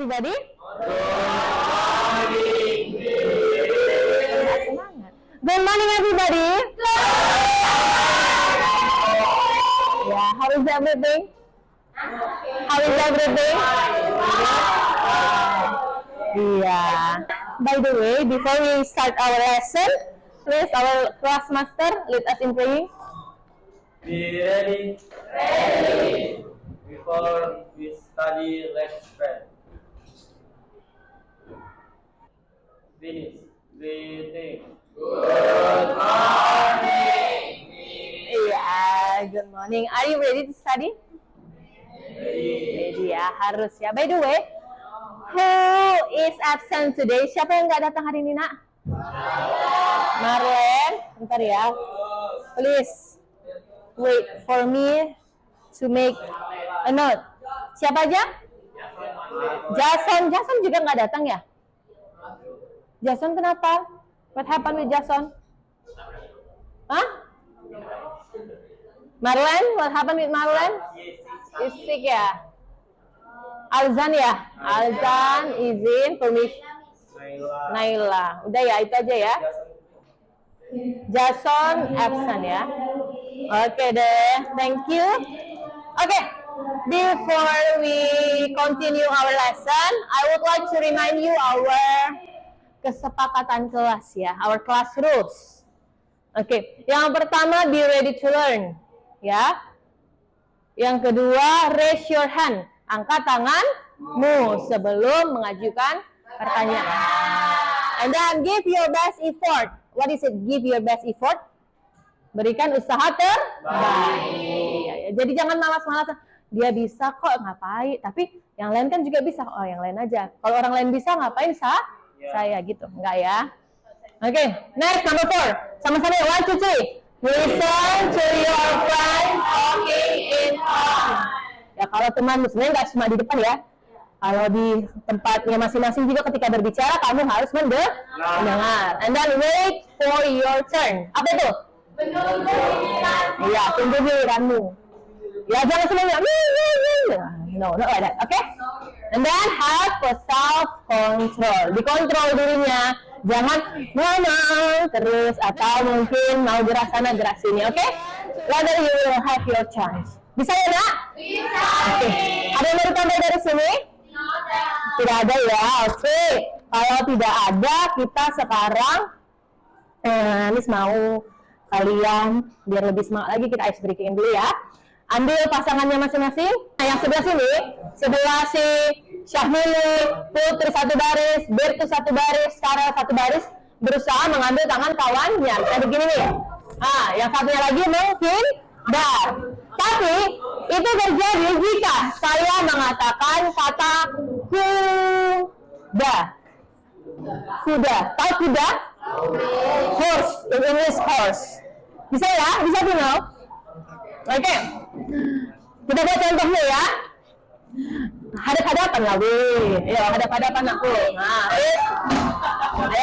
everybody. Good morning everybody. Yeah, how is everything? How is everything? Yeah. By the way, before we start our lesson, please our class master lead us in praying. Be ready. Ready. Before we study, let's pray. Finish. Greeting. Good morning. Yeah, good morning. Are you ready to study? Ready ya, harus ya. By the way, who is absent today? Siapa yang nggak datang hari ini, nak? Marlen, bentar ya. Please wait for me to make a note. Siapa aja? Jason. Jason juga nggak datang ya? Jason kenapa? What happened with Jason? Hah? Marlen? What happened with Marlen? Is sick ya? Alzan ya? Alzan izin permission. Naila. Udah ya, itu aja ya. Jason absent ya. Oke deh, thank you. Oke, before we continue our lesson, I would like to remind you our kesepakatan kelas ya, our class rules. Oke, yang pertama be ready to learn ya. Yang kedua raise your hand, angkat tanganmu sebelum mengajukan pertanyaan. And then give your best effort. What is it? Give your best effort. Berikan usaha terbaik. Jadi jangan malas-malasan. Dia bisa kok, ngapain? Tapi yang lain kan juga bisa. Oh, yang lain aja. Kalau orang lain bisa, ngapain saya gitu? Enggak ya? Oke, next number 4. Sama-sama ya, 1, 2, 3. Listen to your friend talking in front. Ya kalau teman sebenarnya nggak cuma di depan ya. Kalau di tempatnya masing-masing juga ketika berbicara kamu harus mendengar. And then wait for your turn. Apa itu? Iya, tunggu giliranmu. Ya jangan semuanya. No, not like that. Okay? And then have a self control. Dikontrol dirinya. Jangan ngomong terus atau mungkin mau gerak sana gerak sini. Oke? Later you will have your chance. Bisa ya, Nak? Bisa. Oke. Ada yang mau ditambah dari sini? Tidak ada ya. Oke. Kalau tidak ada, kita sekarang Miss mau kalian biar lebih semangat lagi kita ice breaking dulu ya. Ambil pasangannya masing-masing. Nah, yang sebelah sini, sebelah si Syahmili, Putri satu baris, Bertu satu baris, Sarah satu baris, berusaha mengambil tangan kawannya. Kayak begini nih. Nah, yang satunya lagi mungkin dar. Tapi itu terjadi jika saya mengatakan kata kuda. Kuda. Tahu kuda? Horse. In English horse. Bisa ya? Bisa dulu? Oke. Kita buat contohnya ya. Hadap-hadapan lah, wih. Ayo, hadap-hadapan aku. Nah, ayo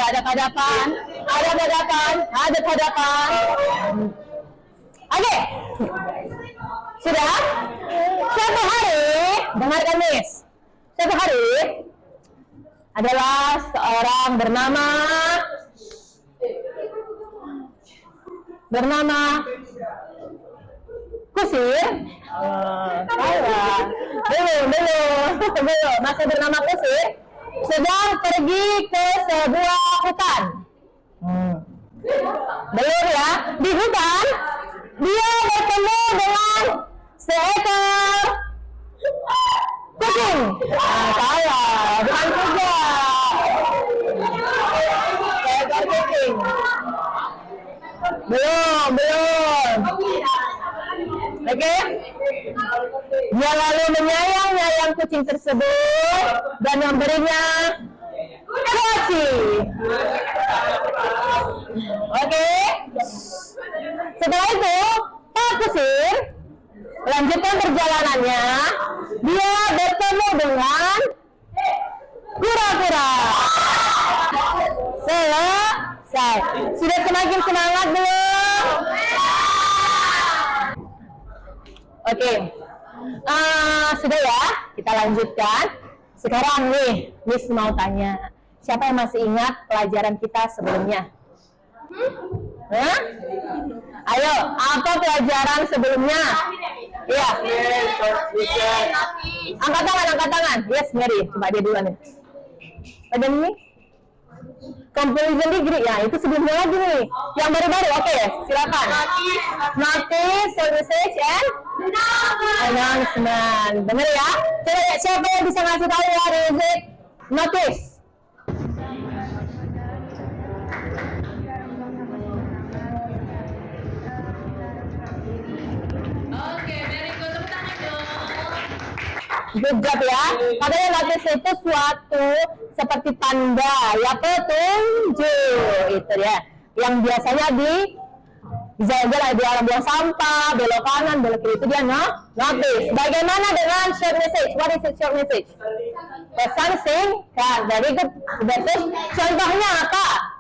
hadap-hadapan. Hadap-hadapan. Oke. Sudah? Suatu hari, dengarkan Miss. Suatu hari adalah seorang bernama Kusir. Salah. Belum. Masih bernama Kusir. Sedang pergi ke sebuah hutan. Belum ya. Di hutan, dia bertemu dengan seekor kucing. Salah. Bukan kuda. Seekor kucing. Belum. Oke. Dia lalu menyayang kucing tersebut dan memberinya kasih. Oke. Setelah itu, Pak Kusir lanjutkan perjalanannya. Dia bertemu dengan kura-kura. Selesai. Sudah semakin semangat belum? Oke. Sudah ya, kita lanjutkan. Sekarang nih, Miss mau tanya, siapa yang masih ingat pelajaran kita sebelumnya? Hah? Ayo, apa pelajaran sebelumnya? Iya. Angkat tangan. Yes, Mary. Coba dia duluan nih. Ada nih? Comparison degree, ya itu sebelumnya lagi nih. Yang baru-baru, oke, silakan. Notice, short message, and announcement. Bener ya? Coba ya, siapa yang bisa ngasih tahu ya, Rizik? Notice. Oke, very good. Tepuk tangan dong. Good job ya. Katanya notice itu suatu seperti tanda, ya petunjuk. Itu ya. Yang biasanya di jalan di arah buang sampah, belok kanan, belok kiri itu dia notice. Bagaimana dengan short message? What is it short message? Pesan singkat. Dari good. Terus contohnya apa?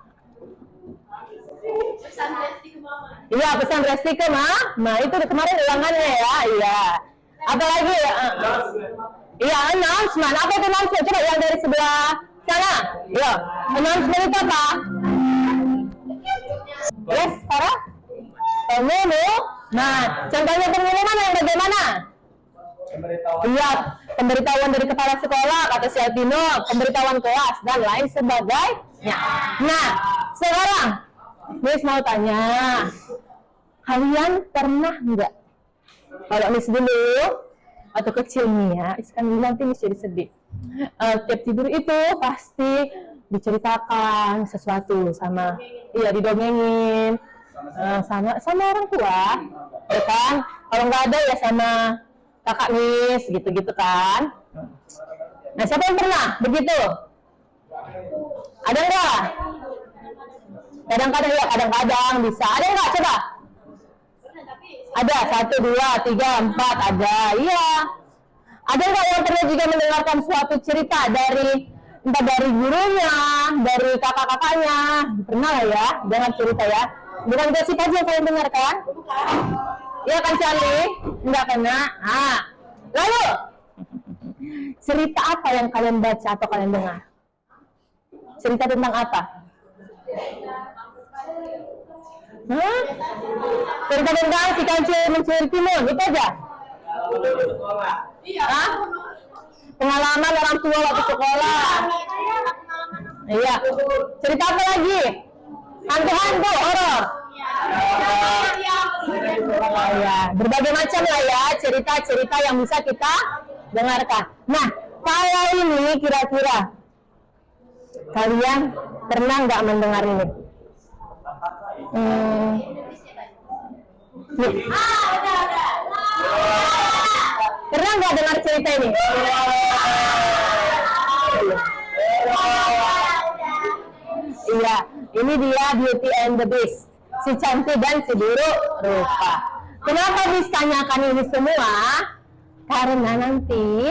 Pesan Resti ke mama. Iya, pesan Resti ke Mama. Itu kemarin ulangannya ya. Iya. Apa lagi? Iya, announcement. Apa itu announcement? Coba yang dari sebelah sana. Iya. Announcement itu apa? Yes, Sarah? Pengumuman. Nah, contohnya pengumuman yang bagaimana? Iya, pemberitahuan dari kepala sekolah, kata si Altino, pemberitahuan kelas, dan lain sebagainya. Nah, sekarang Miss mau tanya, kalian pernah nggak? Kalau Miss dulu, atau kecil nih ya, sekarang nanti Miss jadi sedih. Tiap tidur itu pasti diceritakan sesuatu sama, iya didongengin, sama orang tua, ya kan? Kalau nggak ada ya sama kakak Miss, gitu-gitu kan? Nah, siapa yang pernah begitu? Ada nggak? Kadang-kadang ya, kadang-kadang bisa. Ada nggak? Coba. Ada 1, 2, 3, 4 ada. Iya. Ada nggak yang pernah juga mendengarkan suatu cerita dari entah dari gurunya, dari kakak-kakaknya? Pernah lah ya. Jangan cerita ya. Bukan gosip aja yang kalian dengarkan. Iya kan Charlie? Enggak kena. Nah, lalu cerita apa yang kalian baca atau kalian dengar? Cerita tentang apa? Hah? Cerita tentang si kancil mencuri timun, itu aja? Hah? Pengalaman orang tua waktu sekolah. Iya. Cerita apa lagi? Hantu-hantu, horor. Ya, berbagai macam lah ya cerita-cerita yang bisa kita dengarkan. Nah, kalau ini kira-kira kalian pernah nggak mendengar ini? Pernah nggak dengar cerita ini? Iya, ini dia Beauty and the Beast, si cantik dan si buruk rupa. Kenapa Miss tanyakan ini semua? Karena nanti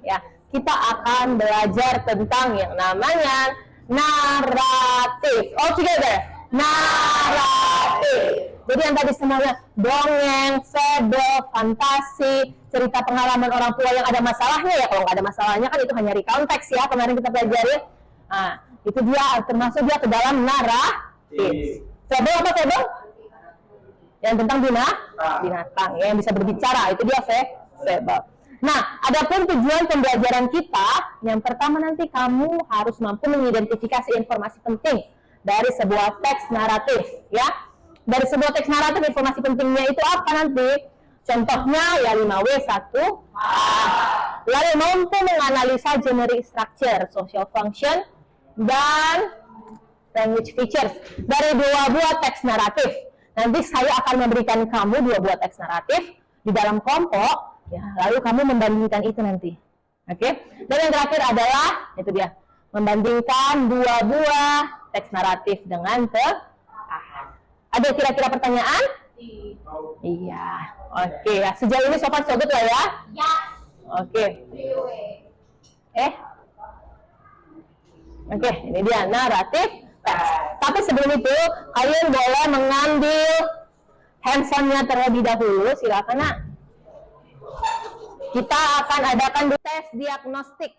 ya kita akan belajar tentang yang namanya naratif. All together, naratif. Jadi yang tadi semuanya dongeng, fable, fantasi, cerita pengalaman orang tua yang ada masalahnya ya. Kalau nggak ada masalahnya kan itu hanya recount teks ya, kemarin kita pelajari. Nah, itu dia termasuk dia ke dalam naratif. Fable apa fable? Yang tentang binatang ya, yang bisa berbicara, itu dia fable. Nah, adapun tujuan pembelajaran kita, yang pertama nanti kamu harus mampu mengidentifikasi informasi penting dari sebuah teks naratif ya. Dari sebuah teks naratif, informasi pentingnya itu apa nanti? Contohnya ya 5W1. Lalu mampu menganalisa generic structure, social function, dan language features dari 2 buah teks naratif. Nanti saya akan memberikan kamu 2 buah teks naratif di dalam kelompok, ya, lalu kamu membandingkan itu nanti. Oke? Dan yang terakhir adalah, itu dia, membandingkan 2 buah teks naratif dengan ada kira-kira pertanyaan? Iya. Oke, ya. Sejauh ini so far so good lah ya? Ya. Oke. Oke, ini dia naratif teks. Tapi sebelum itu, kalian boleh mengambil handphonenya terlebih dahulu, silakan nak. Kita akan adakan tes diagnostik.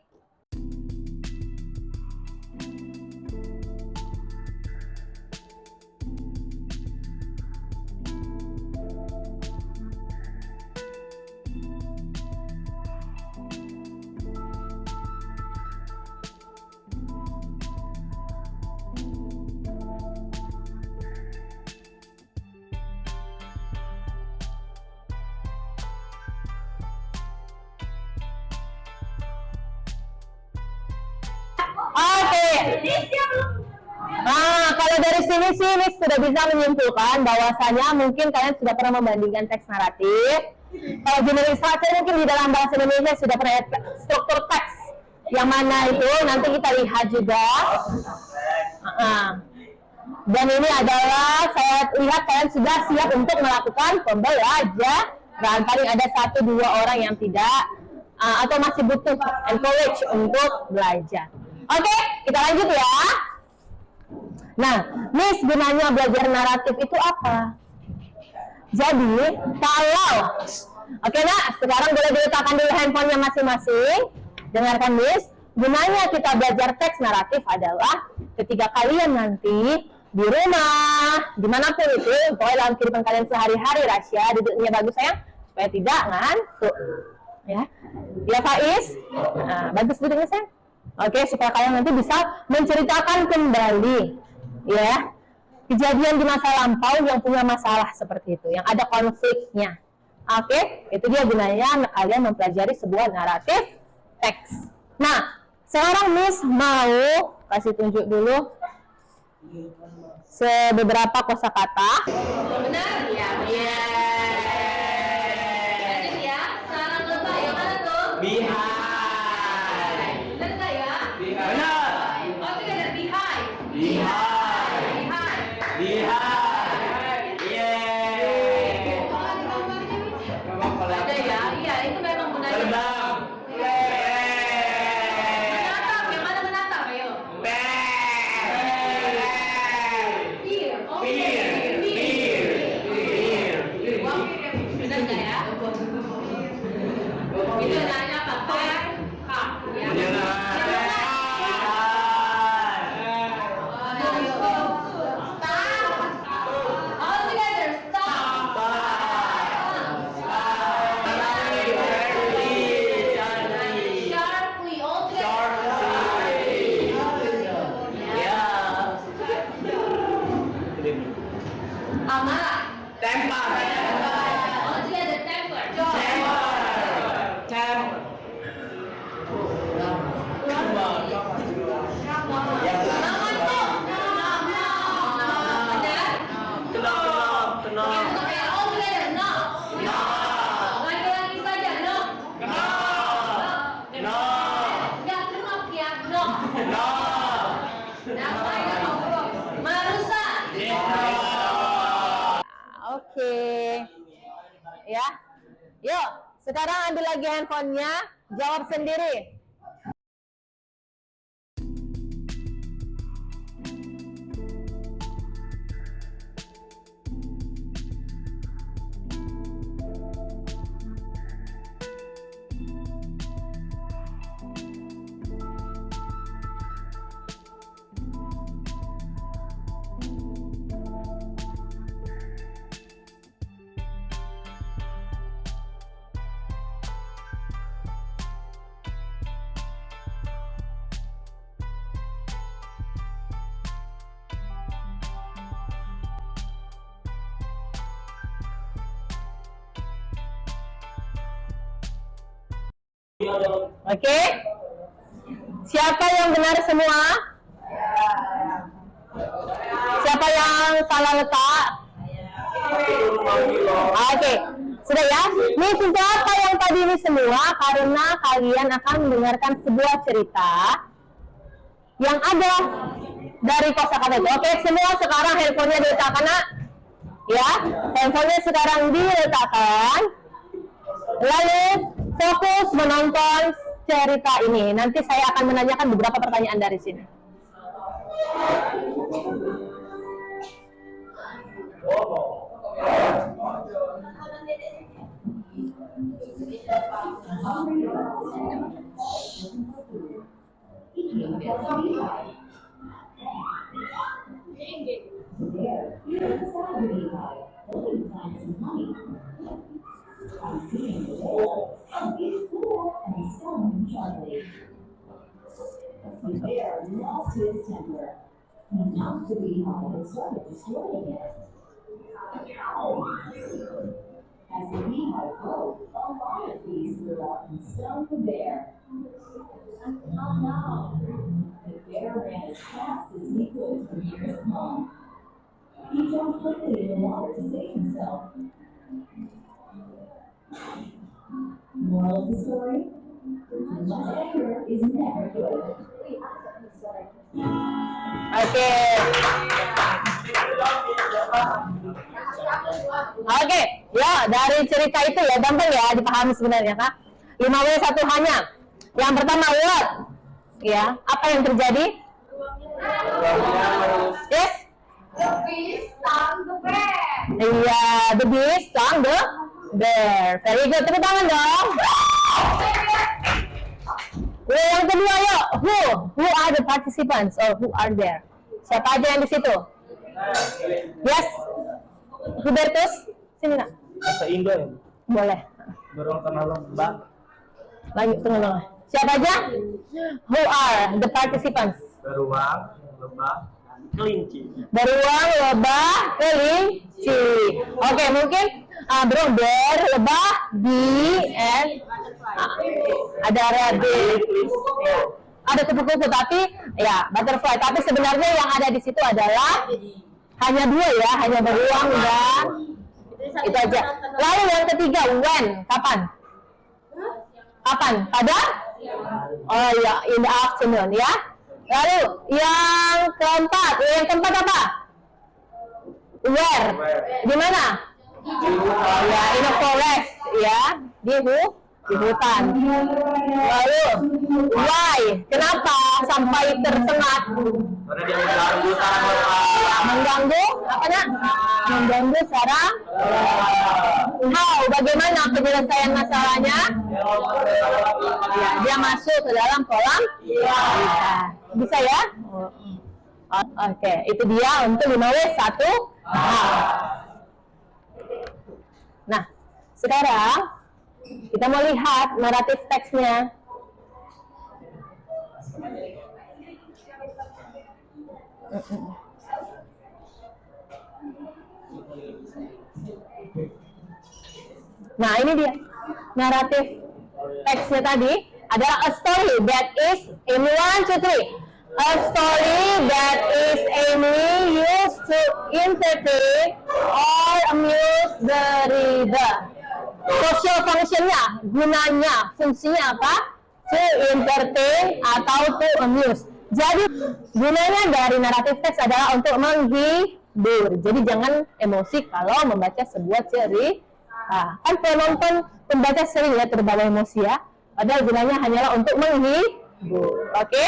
Nah, kalau dari sini sih Miss sudah bisa menyimpulkan bahwasanya mungkin kalian sudah pernah membandingkan teks naratif. Kalau generalisasi mungkin di dalam bahasa Indonesia sudah pernah lihat struktur teks. Yang mana itu nanti kita lihat juga. Dan ini adalah saya lihat kalian sudah siap untuk melakukan pembelajaran. Paling ada 1-2 orang yang tidak atau masih butuh encourage untuk belajar. Oke, kita lanjut ya. Nah, Miss gunanya belajar naratif itu apa? Jadi, kalau oke nak, sekarang boleh diletakkan dulu handphonenya masing-masing. Dengarkan Miss, gunanya kita belajar teks naratif adalah ketika kalian nanti di rumah, dimanapun itu, pokoknya dalam kehidupan kalian sehari-hari, Rasya, duduknya bagus sayang, supaya tidak ngantuk. Ya, ya Faiz, nah, bagus duduknya sayang. Oke, supaya kalian nanti bisa menceritakan kembali, ya, kejadian di masa lampau yang punya masalah seperti itu, yang ada konfliknya. Oke, itu dia gunanya kalian mempelajari sebuah naratif teks. Nah, sekarang Miss mau kasih tunjuk dulu beberapa kosakata. Benar? Ya, benar. Lanjut ya. Sarang lebah yang mana tuh? Behind. Benar nggak ya? Benar. Oh, itu ada behind. Behind. Behind. Yeay. Ada ya? Iya, itu memang benar. Terbang. Menatap, yang mana menatap? Ayo. Peer. Oh, Wah, benar nggak ya? Itu nanya apa? Ya. All together, stop. Sharply, all together. Amarah. All together, temper. All together, no. Laki-laki saja, no. Nggak kenop ya, no. Merusak. Oke. Ya. Yuk, sekarang ambil lagi handphonenya, jawab sendiri. Oke. Siapa yang benar semua? Siapa yang salah letak? Oke. Sudah ya? Ini siapa yang tadi ini semua karena kalian akan mendengarkan sebuah cerita yang ada dari kosakata itu. Oke, semua sekarang handphonenya diletakkan, nak. Ya, handphonenya sekarang diletakkan. Lalu fokus menonton cerita ini. Nanti saya akan menanyakan beberapa pertanyaan dari sini. The bear lost his temper. He knocked the beehive and started destroying it. As the beehive broke, a lot of bees flew out and stung the bear. Oh no! The Bear ran as fast as he could for years upon. He jumped quickly in the water to save himself. Moral of the story? Too much anger is never good. Oke. Oke, ya dari cerita itu ya gampang ya dipahami sebenarnya Kak. 5W1 hanya. Yang pertama what? Ya, apa yang terjadi? Yes? The beast stung the bear. Iya, the beast stung the bear. Very good, tepuk tangan dong. Yang kedua yuk, who are the participants or who are there? Siapa aja yang di situ? Yes, Hubertus, sini nak. Bahasa Indo ya. Boleh. Beruang tengah lomba. Lanjut tengah-tengah. Siapa aja? Who are the participants? Beruang, lebah, kelinci. Beruang, lebah, kelinci. Oke, mungkin beruang, bear, lebah, bee, and ada rabbit. Ya. Ada kupu-kupu, tapi ya butterfly. Tapi sebenarnya yang ada di situ adalah hanya dua ya, hanya beruang dan itu aja. Lalu yang ketiga, when? Kapan? Kapan? Pada? Oh ya, in the afternoon ya. Lalu yang keempat apa? Where? Di mana? Ya, in a forest ya, di hutan. Lalu why? Kenapa sampai tersengat? Karena dia mengganggu sarang Mengganggu apanya? Mengganggu sarang. How? Bagaimana penyelesaian masalahnya? Ya, dia masuk ke dalam kolam. Bisa ya? Oke, itu dia untuk 5W1. Nah, sekarang kita mau lihat naratif teksnya. Nah, ini dia naratif teksnya tadi adalah a story that is in 1, 2, 3. A story that is aiming used to entertain or amuse the reader. Social function-nya, gunanya, fungsinya apa? To entertain atau to amuse. Jadi gunanya dari naratif teks adalah untuk menghibur. Jadi jangan emosi kalau membaca sebuah cerita. Kan penonton pembaca sering ya terbawa emosi ya. Padahal gunanya hanyalah untuk menghibur. Oke?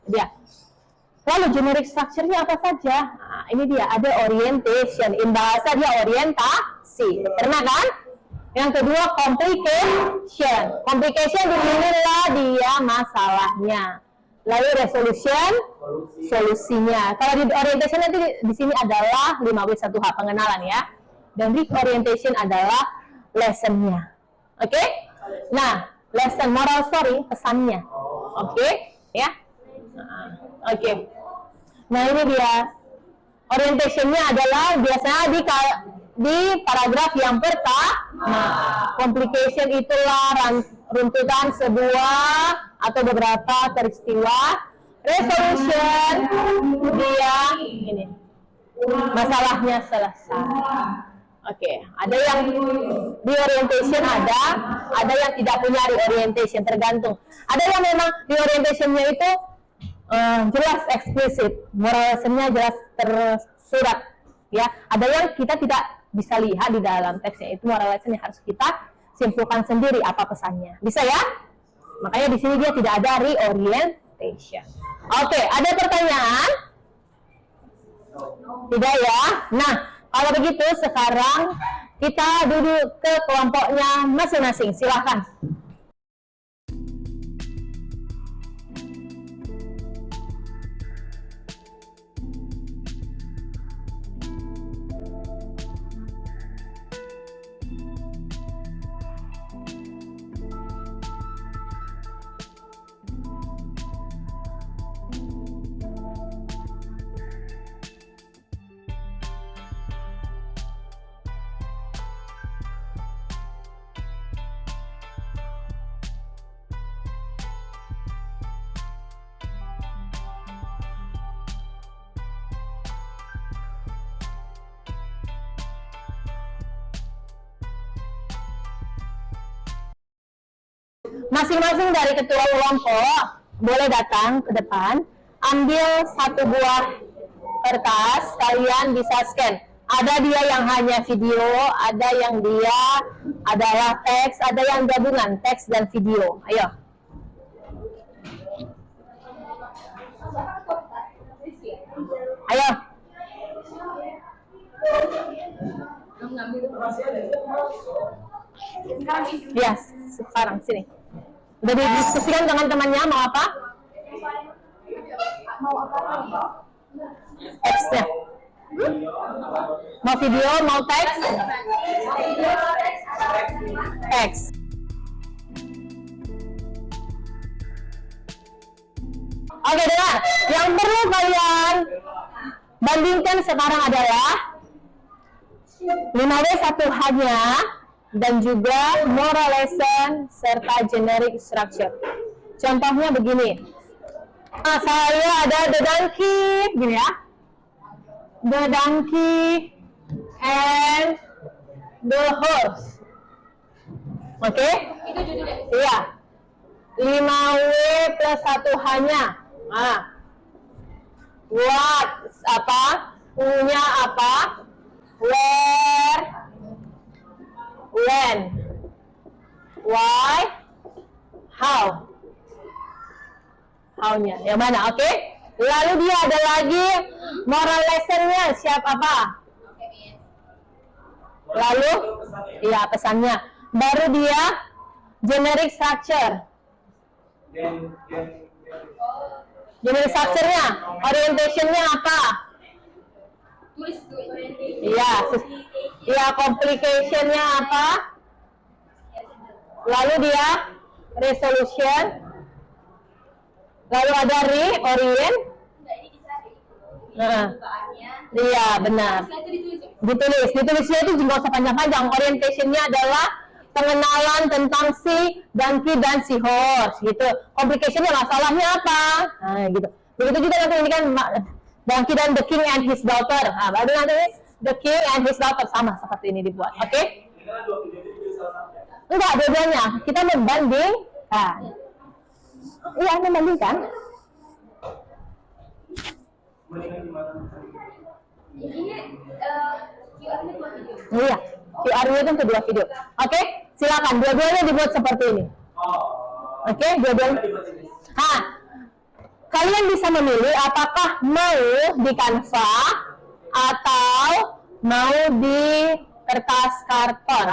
Dia. Lalu generic structure-nya apa saja? Nah, ini dia ada orientation. In bahasa dia orientasi. Pernah kan? Yang kedua complication. Complication disinilah dia masalahnya. Lalu resolution, solusinya. Kalau di orientation nanti di sini adalah 5W1H pengenalan ya. Dan di orientation adalah lesson-nya. Oke? Nah, lesson moral story pesannya. Oke? Ya. Oke. Nah, ini dia. Orientation-nya adalah biasanya di paragraf yang pertama. Complication itulah runtutan sebuah atau beberapa peristiwa. Resolution dia ini. Masalahnya selesai. Oke, ada yang di orientation ada yang tidak punya reorientation, tergantung. Ada yang memang di orientation-nya itu jelas eksplisit, moral lesson-nya jelas tersurat, ya. Ada yang kita tidak bisa lihat di dalam teksnya, itu moral lesson yang harus kita simpulkan sendiri apa pesannya. Bisa ya? Makanya di sini dia tidak ada reorientation. Oke, ada pertanyaan? Tidak ya? Nah, kalau begitu sekarang kita duduk ke kelompoknya masing-masing. Silahkan. Masing-masing dari ketua kelompok boleh datang ke depan, ambil satu buah kertas, kalian bisa scan. Ada dia yang hanya video, ada yang dia adalah teks, ada yang gabungan teks dan video. Ayo. Ayo. Ya, sekarang sini. Udah didiskusikan dengan temannya mau apa? Teksnya. Mau video, mau teks? Teks. Oke, dengar. Yang perlu kalian bandingkan sekarang adalah 5W1H-nya dan juga moral lesson serta generic structure. Contohnya begini. Nah, saya ada the donkey, gini ya. The donkey and the horse. Oke? Itu judulnya. Iya. 5W plus 1H-nya. Nah. What? Apa? U-nya apa? Where? When? Why? How? How-nya. Yang mana? Oke? Lalu dia ada lagi moral lesson-nya. Siap apa? Oke, Miss. Lalu? Iya, pesannya. Baru dia generic structure. Generic structure-nya, orientation-nya apa? Tulis. Iya, iya, complication-nya apa? Lalu dia resolution. Lalu ada reorient. Enggak, ini dicari. Heeh. Bukaannya. Iya, benar. Setelah itu ditulis. Ditulisnya itu nggak usah panjang-panjang. Orientation-nya adalah pengenalan tentang si donkey dan si horse, gitu. Complication-nya masalahnya apa? Nah, gitu. Begitu juga nanti ini kan donkey dan the king and his daughter. Nah, baru nanti the king and his daughter sama seperti ini dibuat. Oke? Enggak, dua-duanya. Kita membandingkan. Iya, membandingkan. Ini QR-nya buat video. Iya, QR-nya itu untuk dua video. Oke, silakan. Dua-duanya dibuat seperti ini. Oke, dua-duanya. Nah, kalian bisa memilih apakah mau di Canva atau mau di kertas karton.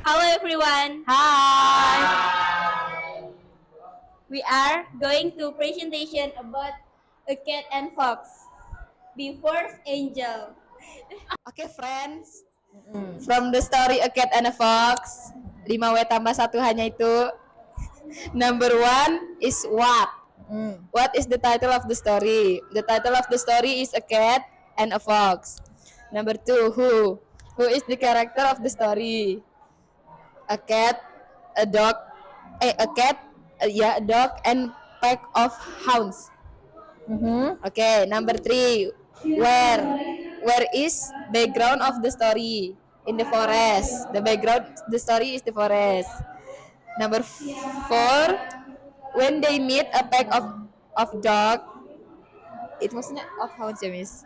Hello everyone. Hai. We are going to presentation about a cat and fox. Before Angel. Okay friends. From the story A Cat and a Fox. 5W tambah 1 hanya itu. Number 1 is what? What is the title of the story? The title of the story is A Cat and a Fox. Number 2, who? Who is the character of the story? A cat, a dog, a cat, a dog, and pack of hounds. Okay, number 3, where? Where is background of the story? In the forest. The background, the story is the forest. Number 4, when they meet a pack of dog, it maksudnya of hounds ya miss.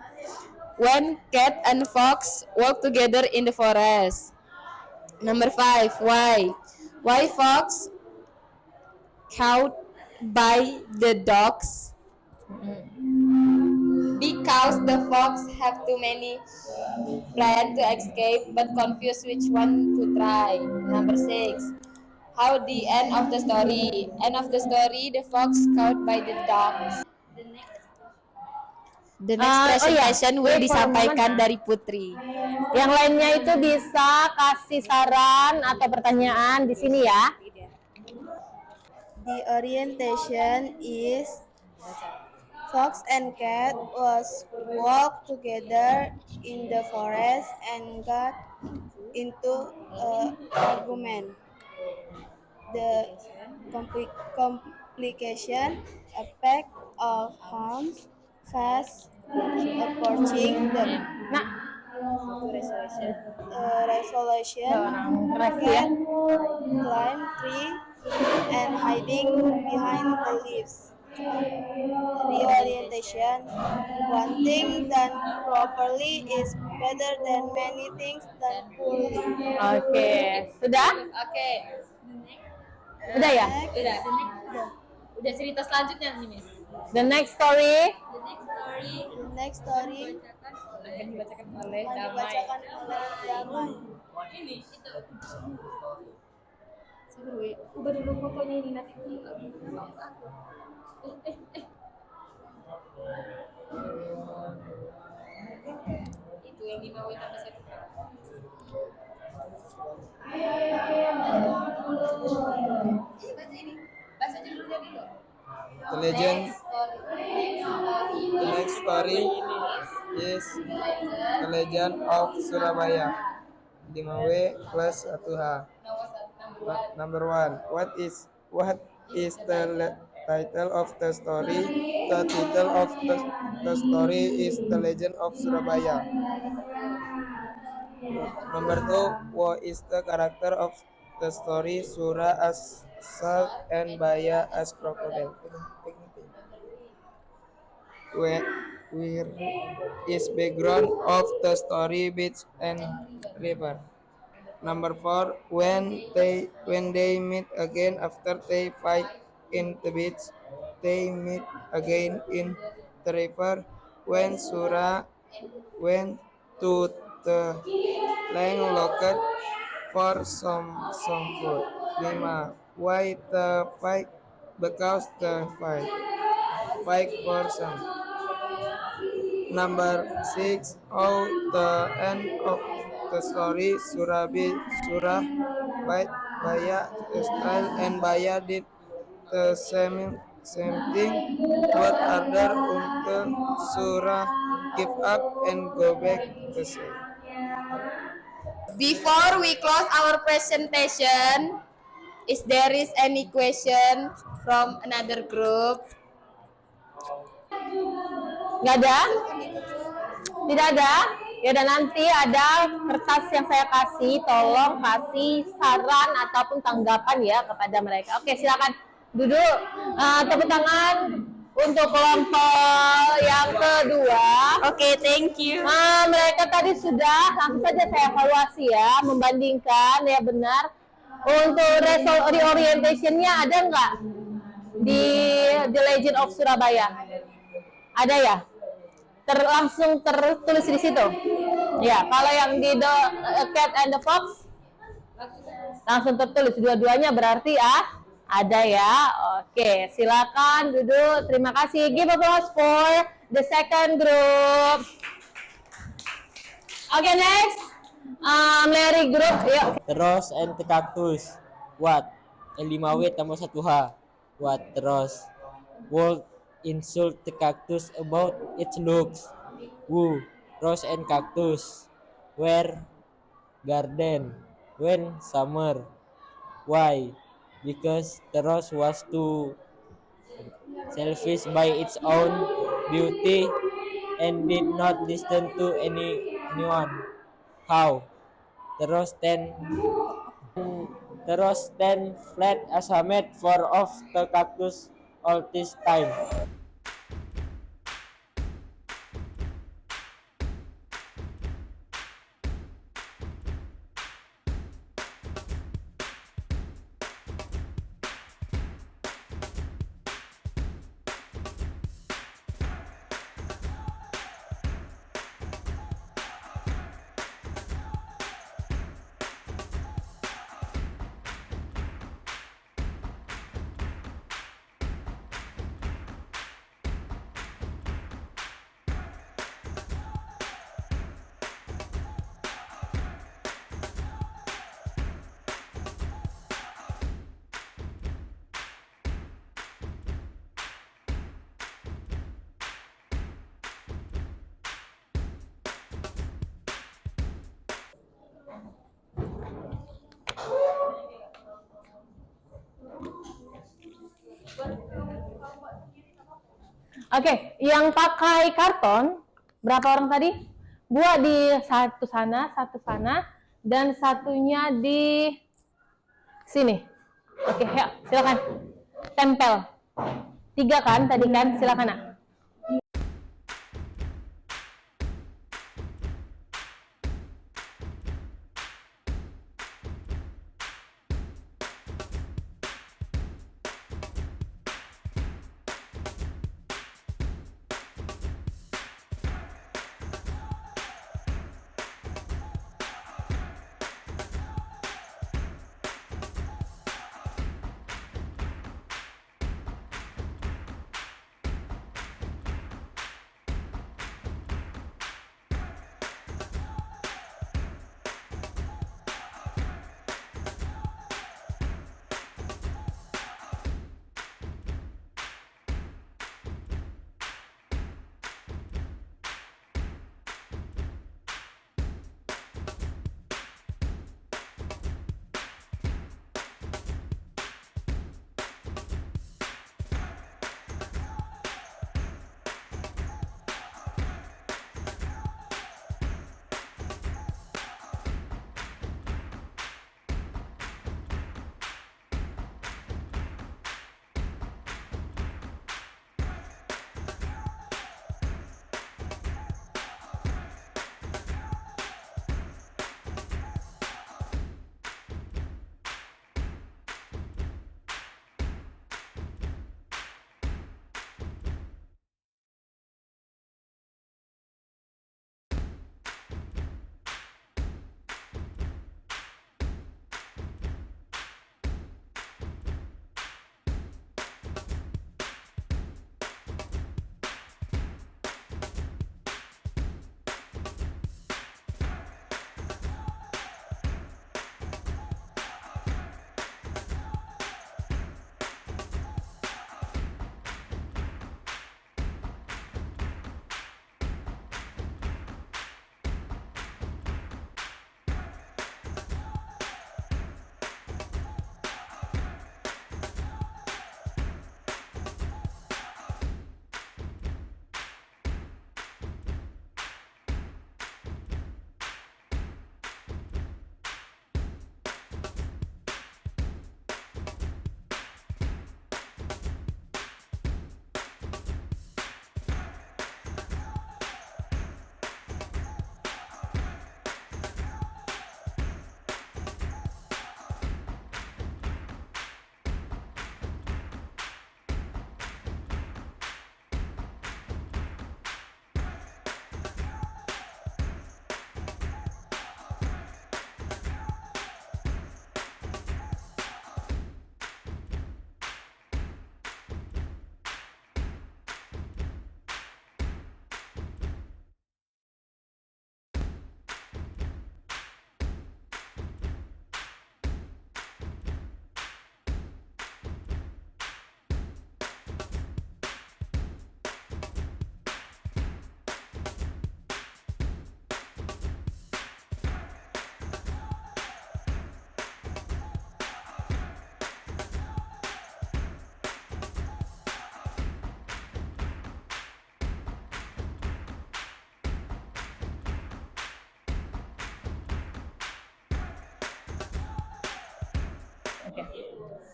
When cat and fox walk together in the forest. Number 5, why? Why fox caught by the dogs? Because the fox have too many plan to escape but confused which one to try. Number 6, how the end of the story? End of the story, the fox caught by the dogs. The next presentation will disampaikan dari Putri. Yang lainnya itu bisa kasih saran atau pertanyaan di sini ya. The orientation is fox and cat was walk together in the forest and got into argument. The complication, a pack of hounds fast approaching them. Resolution, cat climb tree and hiding behind the leaves. Reorientation, one thing done properly is better than many things done poorly. Oke, sudah? Oke. Udah ya? Udah. Udah cerita selanjutnya nih, Miss. The next story. The next story Akan dibacakan oleh dibacakan oleh Damai. Ini itu. Ubah dulu fotonya ini nanti buka. Itu yang 5W tambah 1. Baca ini. Baca judulnya dulu. The legend. The next story is The Legend of Surabaya. 5W plus 1H. Number 1. What is the title of the story? The title of the story is The Legend of Surabaya. Number 2. What is the character of the story? Sura as shark and Baya as crocodile. Where is background of the story? Beach and river. Number 4. When they meet again after they fight in the beach, they meet again in the river. When Sura went to the landlocked for some food. 5. Why the fight? Because the fight for some. Number 6. How the end of the story? Surah Baya style and Baya did the same thing. What other until Surah give up and go back the same. Before we close our presentation, is there is any question from another group? Nggak ada? Tidak ada? Ya udah, nanti ada kertas yang saya kasih, tolong kasih saran ataupun tanggapan ya kepada mereka. Oke, silakan duduk. Tepuk tangan untuk kelompok yang kedua. Oke, thank you. Mereka tadi sudah langsung saja saya evaluasi ya, membandingkan ya benar. Untuk reorientation-nya ada nggak di The Legend of Surabaya? Ada ya? Langsung tertulis di situ. Ya, kalau yang di The Cat and the Fox Langsung tertulis dua-duanya berarti ada ya. Oke, silakan duduk. Terima kasih. Give applause for the second group. Oke, next. Mary group. Yuk. The rose and the cactus. What? 5W tambah 1H. What? The rose would insult the cactus about its looks. Woo. Rose and cactus were garden when summer. Why? Because the rose was too selfish by its own beauty and did not listen to anyone. How? The rose stand flat as a mat for of the cactus all this time. Oke, yang pakai karton berapa orang tadi? Dua di satu sana, dan satunya di sini. Oke, ya, silakan. Tempel. 3 kan tadi kan? Silakan, Nak.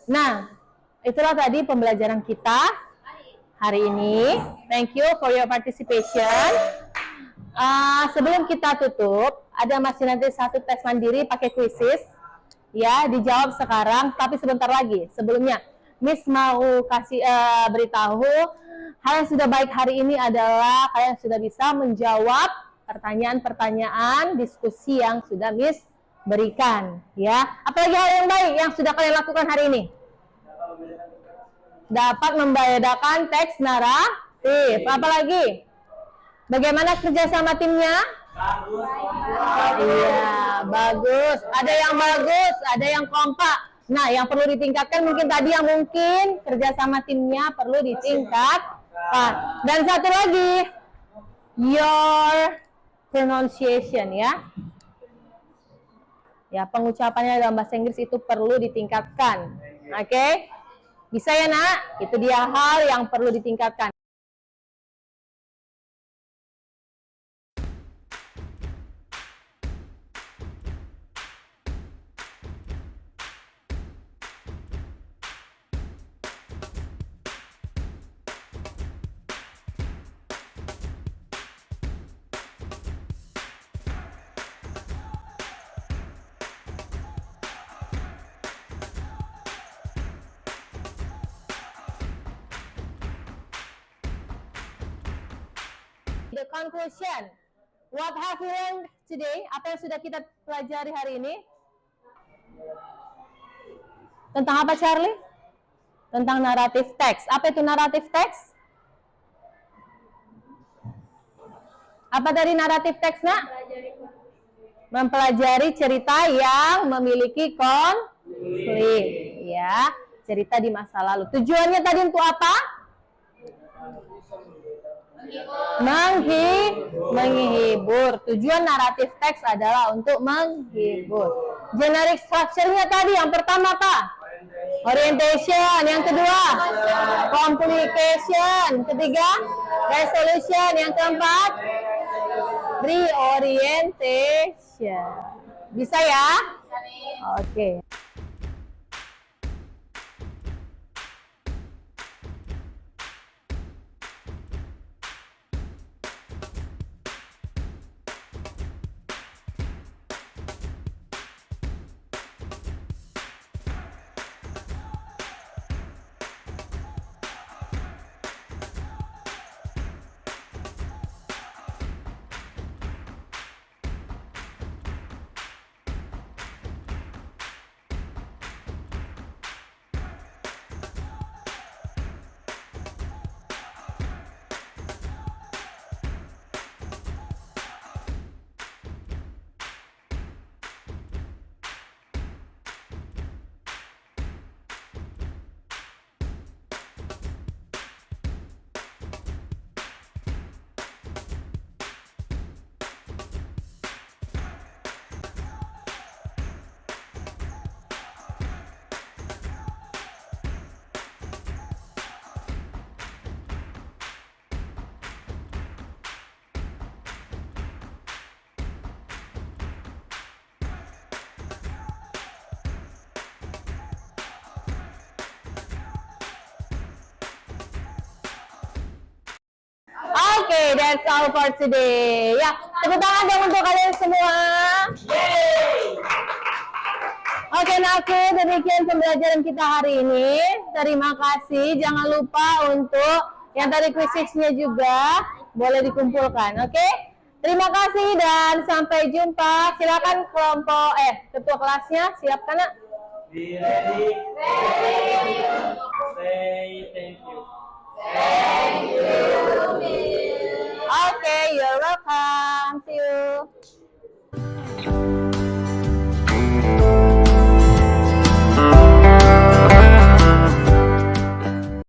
Nah, itulah tadi pembelajaran kita hari ini. Thank you for your participation. Sebelum kita tutup, ada masih nanti satu tes mandiri pakai quizzes. Ya, dijawab sekarang, tapi sebentar lagi. Sebelumnya, Miss mau kasih beritahu, hal yang sudah baik hari ini adalah kalian sudah bisa menjawab pertanyaan-pertanyaan diskusi yang sudah Miss berikan. Ya, apalagi hal yang baik yang sudah kalian lakukan hari ini? Dapat membedakan teks naratif. Apalagi? Bagaimana kerjasama timnya? Iya, bagus. Ada yang bagus, ada yang kompak. Nah, yang perlu ditingkatkan mungkin tadi yang mungkin kerjasama timnya perlu ditingkatkan. Dan satu lagi, your pronunciation ya. Ya, pengucapannya dalam bahasa Inggris itu perlu ditingkatkan. Oke? Bisa ya, Nak? Itu dia hal yang perlu ditingkatkan. The conclusion. What have we learned today? Apa yang sudah kita pelajari hari ini? Tentang apa, Charlie? Tentang naratif teks. Apa itu naratif teks? Apa tadi naratif teks, Nak? Mempelajari cerita yang memiliki konflik. Ya, cerita di masa lalu. Tujuannya tadi untuk apa? Menghibur. Tujuan naratif teks adalah untuk menghibur. Generic structure-nya tadi yang pertama apa? Orientation. Yang kedua, complication. Ketiga, resolution. Yang keempat, reorientation. Bisa ya? Oke. Oke, that's all for today. Ya, tepuk tangan dong untuk kalian semua. Oke, Naku, demikian pembelajaran kita hari ini. Terima kasih. Jangan lupa untuk yang tadi quiznya juga boleh dikumpulkan. Oke? Terima kasih dan sampai jumpa. Silakan kelompok ketua kelasnya siapkan, Nak. Ready.